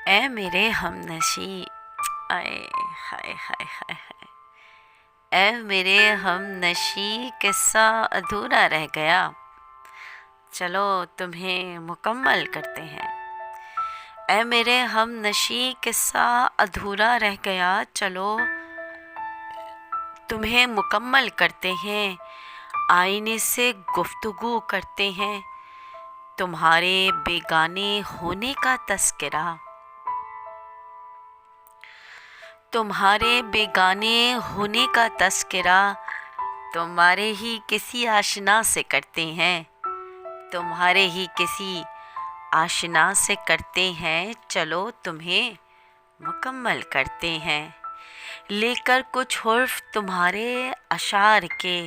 اے میرے ہمنشی، آئے ہائے ہائے ہائے ہائے، اے میرے ہمنشی قصہ ادھورا رہ گیا، چلو تمہیں مکمل کرتے ہیں۔ اے میرے ہمنشی قصہ ادھورا رہ گیا، چلو تمہیں مکمل کرتے ہیں۔ آئینے سے گفتگو کرتے ہیں، تمہارے بیگانے ہونے کا تذکرہ، تمہارے بیگانے ہونے کا تذکرہ، تمہارے ہی کسی آشنا سے کرتے ہیں، تمہارے ہی کسی آشنا سے کرتے ہیں، چلو تمہیں مکمل کرتے ہیں۔ لے کر کچھ حرف تمہارے اشعار کے،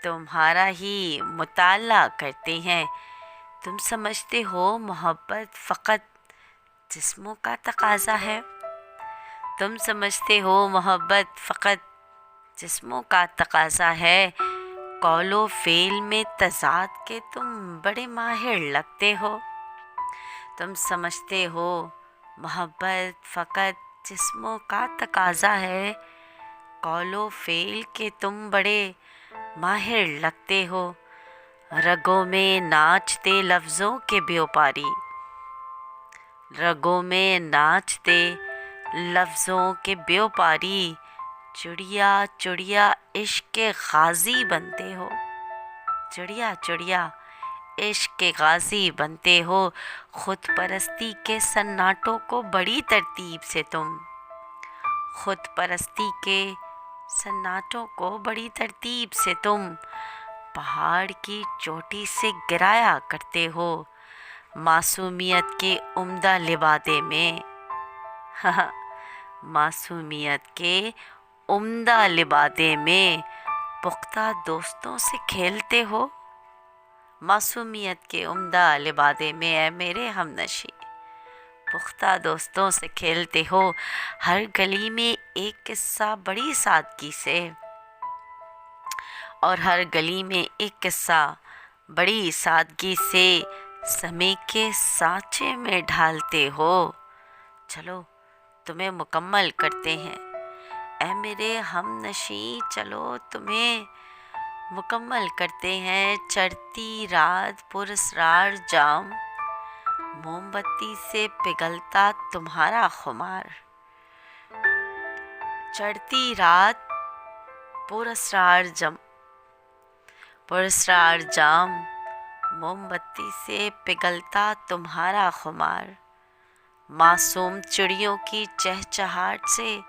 تمہارا ہی مطالعہ کرتے ہیں۔ تم سمجھتے ہو محبت فقط جسموں کا تقاضا ہے، تم سمجھتے ہو محبت فقط جسموں کا تقاضا ہے، قول و فعل میں تضاد کے تم بڑے ماہر لگتے ہو۔ تم سمجھتے ہو محبت فقط جسموں کا تقاضا ہے، قول و فعل کے تم بڑے ماہر لگتے ہو۔ رگوں میں ناچتے لفظوں کے بیوپاری، رگوں میں ناچتے لفظوں کے بیوپاری، چڑیا چڑیا عشق کے غازی بنتے ہو، چڑیا چڑیا عشق کے غازی بنتے ہو۔ خود پرستی کے سناٹوں کو بڑی ترتیب سے تم، خود پرستی کے سناٹوں کو بڑی ترتیب سے تم پہاڑ کی چوٹی سے گرایا کرتے ہو۔ معصومیت کے عمدہ لبادے میں، معصومیت کے عمدہ لبادے میں پختہ دوستوں سے کھیلتے ہو۔ معصومیت کے عمدہ لبادے میں اے میرے ہمنشی پختہ دوستوں سے کھیلتے ہو۔ ہر گلی میں ایک قصہ بڑی سادگی سے، اور ہر گلی میں ایک قصہ بڑی سادگی سے سمیکے سانچے میں ڈھالتے ہو، چلو تمہیں مکمل کرتے ہیں۔ اے میرے ہمنشی چلو تمہیں مکمل کرتے ہیں۔ چڑھتی رات پراسرار جام، موم بتی سے پگھلتا تمہارا خمار، چڑھتی رات پراسرار جام، موم بتی سے پگھلتا تمہارا خمار۔ معصوم چڑیوں کی چہچہاہٹ سے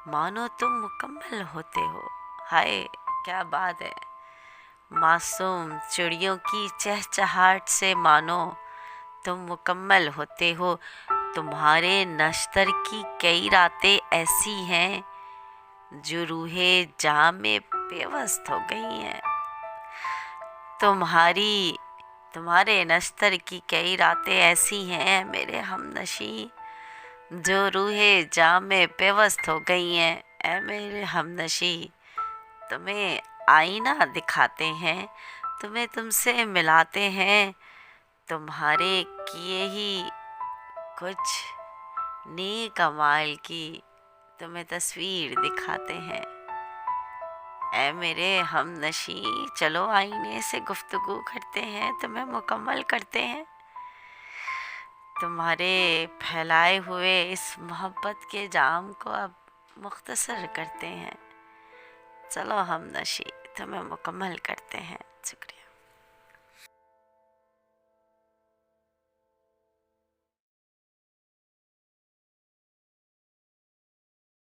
مانو تم مکمل ہوتے ہو، ہائے کیا بات ہے۔ معصوم چڑیوں کی چہچہاہٹ سے مانو تم مکمل ہوتے ہو۔ تمہارے نشتر کی کئی راتیں ایسی ہیں جو روح جاں میں پیوست ہو گئی ہیں، تمہارے نشتر کی کئی راتیں ایسی ہیں میرے ہمنشی جو روح جاں میں پیوست ہو گئی ہیں۔ اے میرے ہمنشی تمہیں آئینہ دکھاتے ہیں، تمہیں تم سے ملاتے ہیں، تمہارے کیے ہی کچھ نیک اعمال کی تمہیں تصویر دکھاتے ہیں۔ اے میرے ہمنشی چلو آئینے سے گفتگو کرتے ہیں، تمہیں مکمل کرتے ہیں، تمہارے پھیلائے ہوئے اس محبت کے جام کو اب مختصر کرتے ہیں، چلو ہمنشی تمہیں مکمل کرتے ہیں۔ شکریہ۔